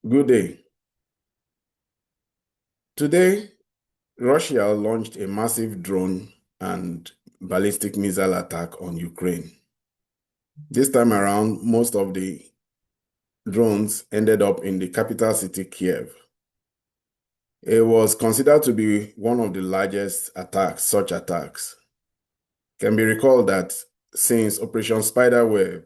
Good day. Today, Russia launched a massive drone and ballistic missile attack on Ukraine. This time around, most of the drones ended up in the capital city, Kyiv. It was considered to be one of the largest such attacks. It can be recalled that since Operation Spiderweb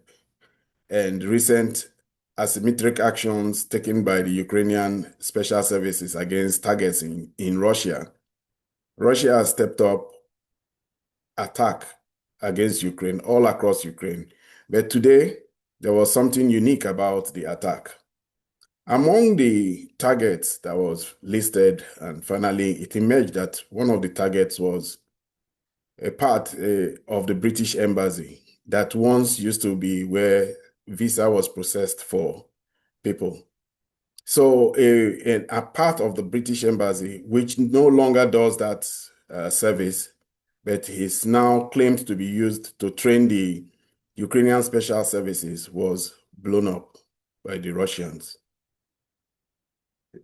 and recent asymmetric actions taken by the Ukrainian special services against targets in Russia, Russia has stepped up attack against Ukraine all across Ukraine. But today, there was something unique about the attack. Among the targets that was listed, and finally it emerged that one of the targets was a part of the British Embassy that once used to be where visa was processed for people. So a part of the British Embassy, which no longer does that service, but is now claimed to be used to train the Ukrainian special services, was blown up by the Russians.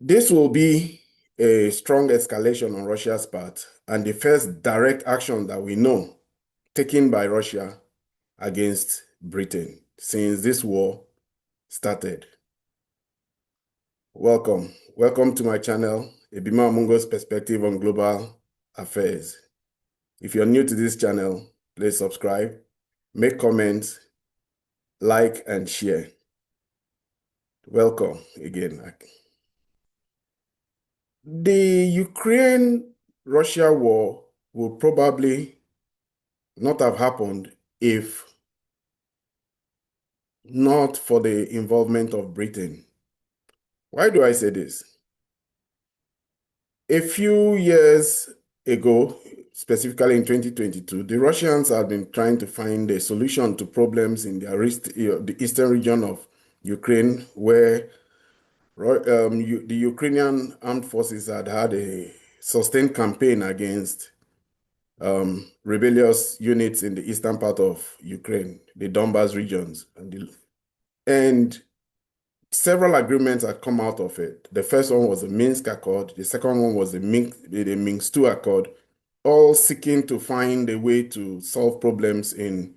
This will be a strong escalation on Russia's part and the first direct action that we know taken by Russia against Britain since this war started. Welcome. Welcome to my channel, Ebima Mungo's Perspective on Global Affairs. If you're new to this channel, please subscribe, make comments, like, and share. Welcome again. The Ukraine-Russia war will probably not have happened if not for the involvement of Britain. Why do I say this? A few years ago, specifically in 2022, the Russians have been trying to find a solution to problems in the eastern region of Ukraine, where the Ukrainian armed forces had a sustained campaign against rebellious units in the eastern part of Ukraine, the Donbas regions. And several agreements had come out of it. The first one was the Minsk Accord. The second one was the Minsk II Accord, all seeking to find a way to solve problems in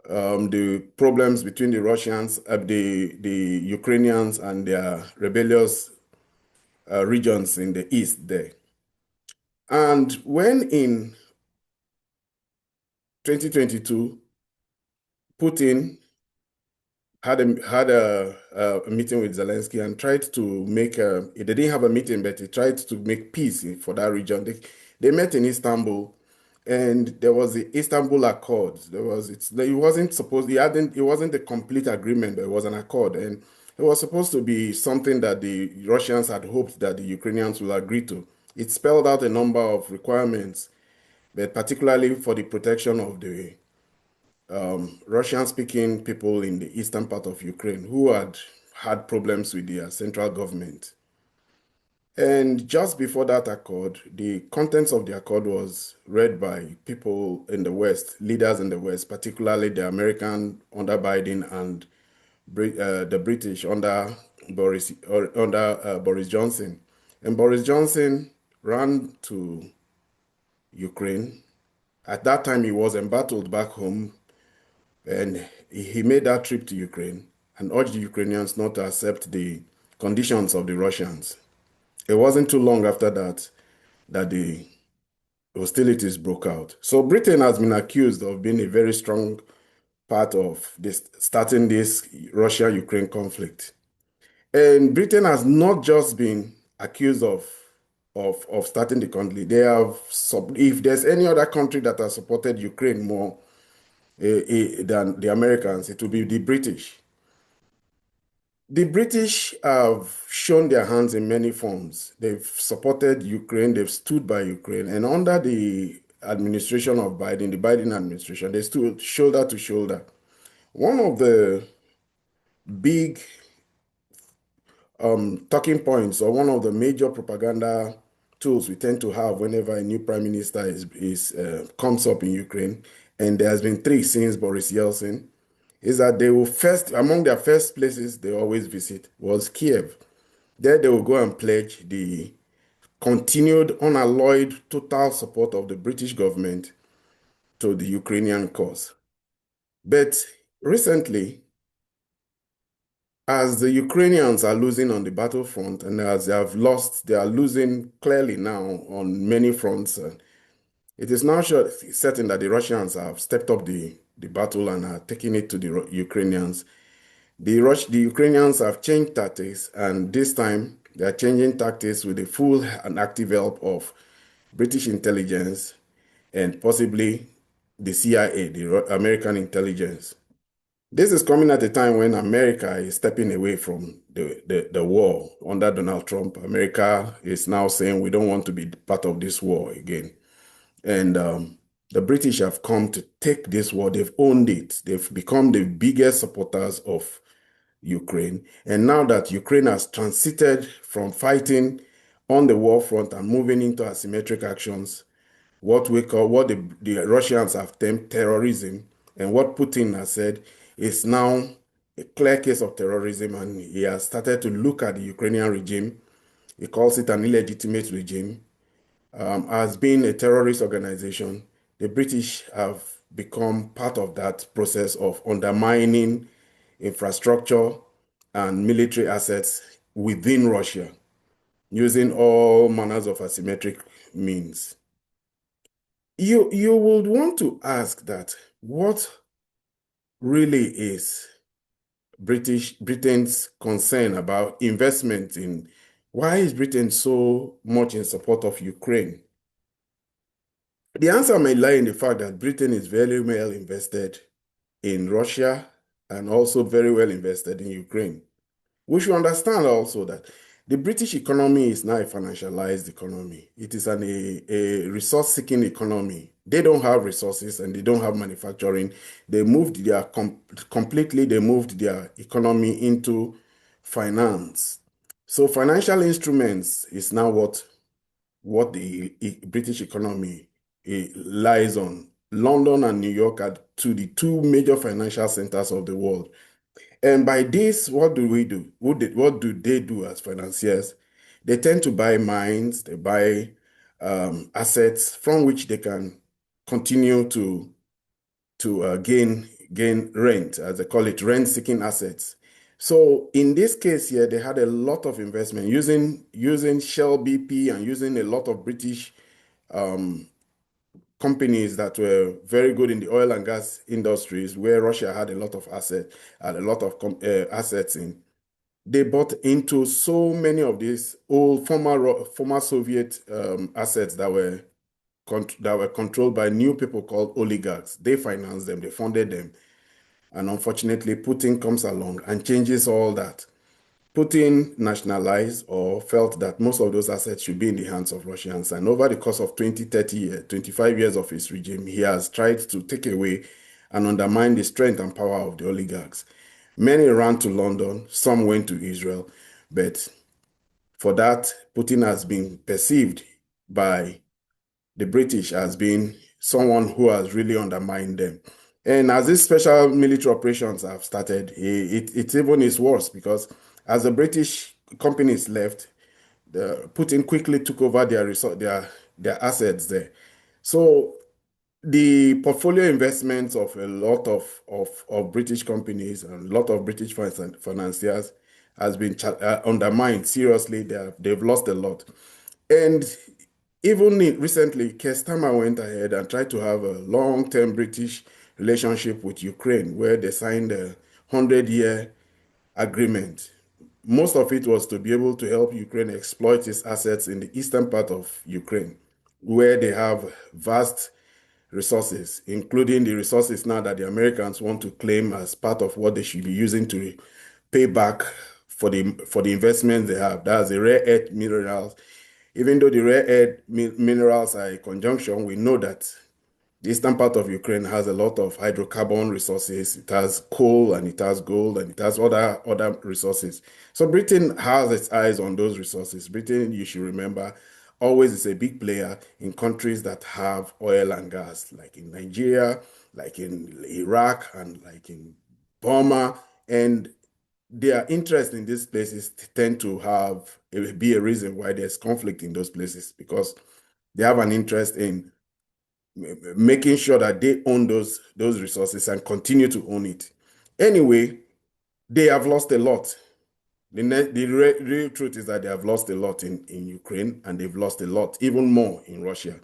the problems between the Russians, the Ukrainians, and their rebellious regions in the east there. And when in 2022, Putin had a meeting with Zelensky and tried to make they didn't have a meeting, but he tried to make peace for that region. They met in Istanbul, and there was the Istanbul Accords. It wasn't a complete agreement, but it was an accord, and it was supposed to be something that the Russians had hoped that the Ukrainians will agree to. It spelled out a number of requirements, but particularly for the protection of the Russian-speaking people in the eastern part of Ukraine who had had problems with their central government. And just before that accord, the contents of the accord was read by people in the West, leaders in the West, particularly the American under Biden and the British under Boris Johnson. And Boris Johnson ran to Ukraine. At that time, he was embattled back home, and he made that trip to Ukraine and urged the Ukrainians not to accept the conditions of the Russians. It wasn't too long after that the hostilities broke out. So Britain has been accused of being a very strong part of starting this Russia-Ukraine conflict. And Britain has not just been accused of starting the conflict. If there's any other country that has supported Ukraine more than the Americans, it will be the British. The British have shown their hands in many forms. They've supported Ukraine, they've stood by Ukraine, and under the administration of Biden, the Biden administration, they stood shoulder to shoulder. One of the big talking points, or one of the major propaganda tools we tend to have whenever a new prime minister comes up in Ukraine, and there has been three since Boris Yeltsin, is that they will among their first places they always visit was Kyiv. There they will go and pledge the continued, unalloyed, total support of the British government to the Ukrainian cause. But recently, as the Ukrainians are losing on the battlefront and as they have lost, they are losing clearly now on many fronts. It is now certain that the Russians have stepped up the battle and are taking it to the Ukrainians. The Ukrainians have changed tactics, and this time they are changing tactics with the full and active help of British intelligence and possibly the CIA, the American intelligence. This is coming at a time when America is stepping away from the war under Donald Trump. America is now saying we don't want to be part of this war again. And the British have come to take this war. They've owned it. They've become the biggest supporters of Ukraine. And now that Ukraine has transited from fighting on the war front and moving into asymmetric actions, what the Russians have termed terrorism, and what Putin has said is now a clear case of terrorism, and he has started to look at the Ukrainian regime. He calls it an illegitimate regime, as being a terrorist organization. The British have become part of that process of undermining infrastructure and military assets within Russia using all manners of asymmetric means. You would want to ask that what really is Britain's concern about investment in why is Britain so much in support of Ukraine? The answer may lie in the fact that Britain is very well invested in Russia and also very well invested in Ukraine. We should understand also that the British economy is now a financialized economy. It is a resource-seeking economy. They don't have resources and they don't have manufacturing. They moved completely, they moved their economy into finance. So financial instruments is now what the British economy lies on. London and New York are the two major financial centers of the world. And by this, what do we do? What do they do as financiers? They tend to buy mines, they buy assets from which they can continue to gain rent, as they call it, rent-seeking assets. So in this case here, they had a lot of investment using Shell BP and using a lot of British companies that were very good in the oil and gas industries, where Russia had a lot of assets in. They bought into so many of these old former Soviet assets that were controlled by new people called oligarchs. They financed them, they funded them, and unfortunately, Putin comes along and changes all that. Putin nationalized or felt that most of those assets should be in the hands of Russians. And over the course of 20, 30 years, 25 years of his regime, he has tried to take away and undermine the strength and power of the oligarchs. Many ran to London, some went to Israel, but for that, Putin has been perceived by the British as being someone who has really undermined them. And as these special military operations have started, it even is worse because as the British companies left, Putin quickly took over their assets there. So the portfolio investments of a lot of British companies and a lot of British financiers has been undermined seriously. They've lost a lot. And even recently, Keir Starmer went ahead and tried to have a long-term British relationship with Ukraine, where they signed a 100-year agreement. Most of it was to be able to help Ukraine exploit its assets in the eastern part of Ukraine, where they have vast resources, including the resources now that the Americans want to claim as part of what they should be using to pay back for the investments they have. That's the rare earth minerals. Even though the rare earth minerals are a conjunction, we know that the eastern part of Ukraine has a lot of hydrocarbon resources. It has coal and it has gold and it has other resources. So Britain has its eyes on those resources. Britain, you should remember, always is a big player in countries that have oil and gas, like in Nigeria, like in Iraq, and like in Burma. And their interest in these places tend to be a reason why there's conflict in those places, because they have an interest in making sure that they own those resources and continue to own it. Anyway, they have lost a lot. The real truth is that they have lost a lot in Ukraine, and they've lost a lot, even more in Russia.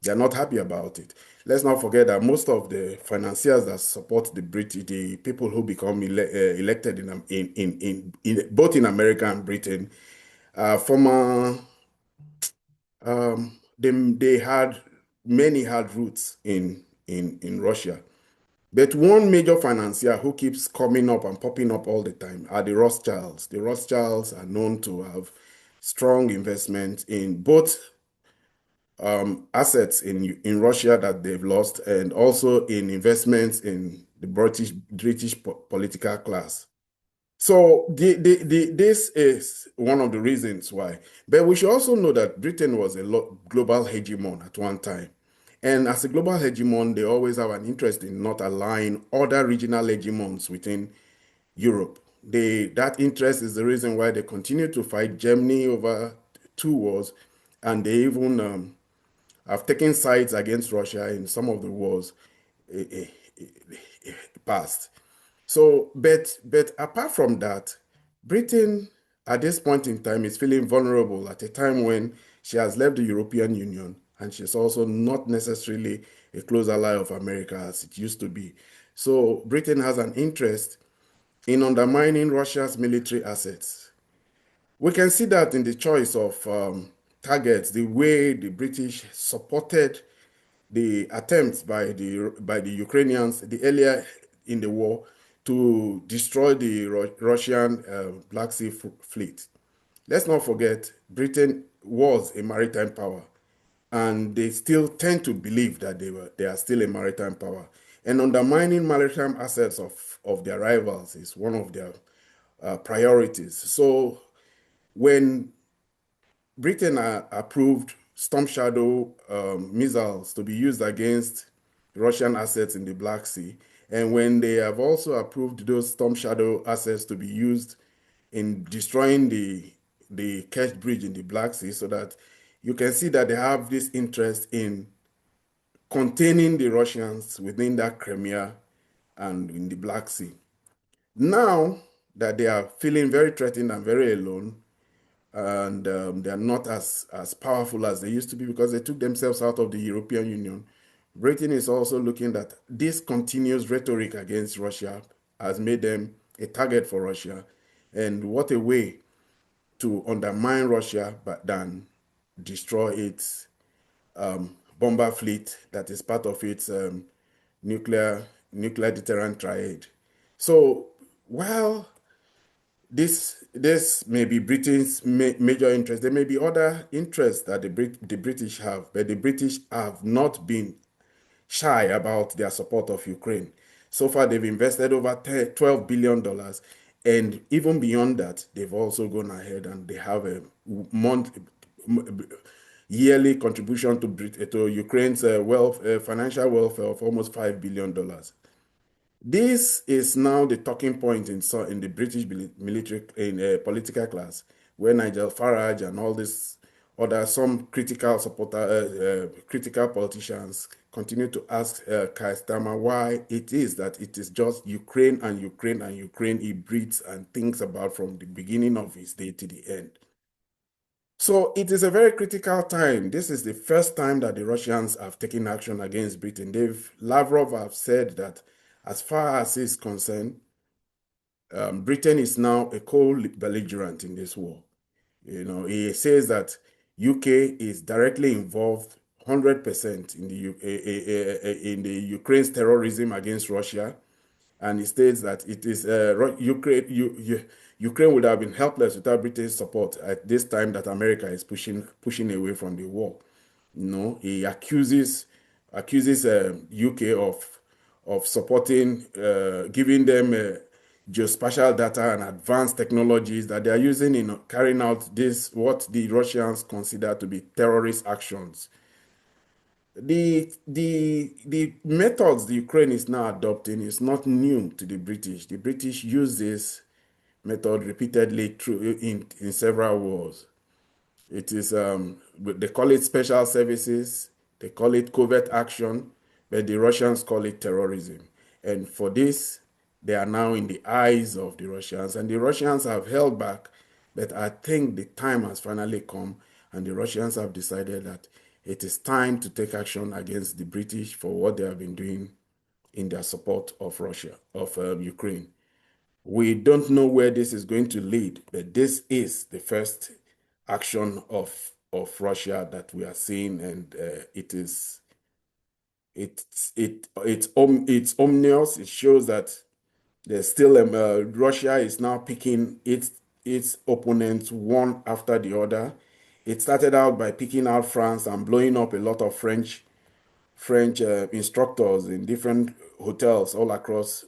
They're not happy about it. Let's not forget that most of the financiers that support the British, the people who become elected in both in America and Britain, former they had many had roots in Russia. But one major financier who keeps coming up and popping up all the time are the Rothschilds. The Rothschilds are known to have strong investment in both assets in Russia that they've lost, and also in investments in the British political class. So this is one of the reasons why. But we should also know that Britain was a global hegemon at one time. And as a global hegemon, they always have an interest in not allying other regional hegemons within Europe. That interest is the reason why they continue to fight Germany over two wars, and they even have taken sides against Russia in some of the wars eh, past. So, but apart from that, Britain at this point in time is feeling vulnerable at a time when she has left the European Union, and she's also not necessarily a close ally of America as it used to be. So Britain has an interest in undermining Russia's military assets. We can see that in the choice of targets, the way the British supported the attempts by the Ukrainians the earlier in the war to destroy the Russian Black Sea fleet. Let's not forget, Britain was a maritime power, and they still tend to believe that they are still a maritime power. And undermining maritime assets of their rivals is one of their priorities. So when Britain approved Storm Shadow missiles to be used against Russian assets in the Black Sea. And when they have also approved those Storm Shadow assets to be used in destroying the Kerch Bridge in the Black Sea, so that you can see that they have this interest in containing the Russians within that Crimea and in the Black Sea. Now that they are feeling very threatened and very alone, and they are not as powerful as they used to be because they took themselves out of the European Union. Britain is also looking that this continuous rhetoric against Russia has made them a target for Russia, and what a way to undermine Russia but than destroy its bomber fleet that is part of its nuclear nuclear deterrent triad. So while this may be Britain's major interest. There may be other interests that the British have, but the British have not been shy about their support of Ukraine. So far, they've invested over $12 billion, and even beyond that, they've also gone ahead and they have a month yearly contribution to Ukraine's financial welfare of almost $5 billion. This is now the talking point in the British military in political class, where Nigel Farage and all this other some critical politicians continue to ask Keir Starmer why it is that it is just Ukraine and Ukraine and Ukraine he breathes and thinks about from the beginning of his day to the end. So it is a very critical time. This is the first time that the Russians have taken action against Britain. Lavrov have said that as far as he's concerned, Britain is now a co-belligerent in this war. You know, he says that UK is directly involved 100% in the Ukraine's terrorism against Russia, and he states that it is Ukraine would have been helpless without Britain's support at this time that America is pushing away from the war. You know, he accuses UK of supporting, giving them geospatial data and advanced technologies that they are using in carrying out this what the Russians consider to be terrorist actions. The methods the Ukraine is now adopting is not new to the British. The British use this method repeatedly through in several wars. It is they call it special services, they call it covert action, but the Russians call it terrorism. And for this, they are now in the eyes of the Russians, and the Russians have held back. But I think the time has finally come, and the Russians have decided that it is time to take action against the British for what they have been doing in their support of Russia, of Ukraine. We don't know where this is going to lead, but this is the first action of Russia that we are seeing, and it's ominous. It shows that there's still Russia is now picking its opponents one after the other. It started out by picking out France and blowing up a lot of French instructors in different hotels all across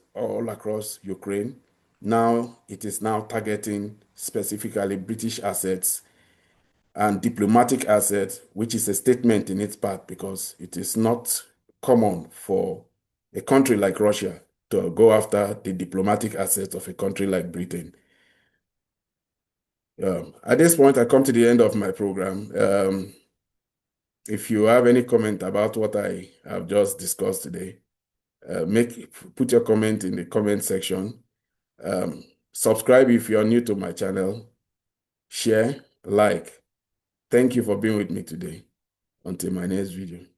Ukraine. Now it is now targeting specifically British assets and diplomatic assets, which is a statement in its part because it is not common for a country like Russia to go after the diplomatic assets of a country like Britain. At this point, I come to the end of my program. If you have any comment about what I have just discussed today, put your comment in the comment section. Subscribe if you are new to my channel. Share, like. Thank you for being with me today. Until my next video.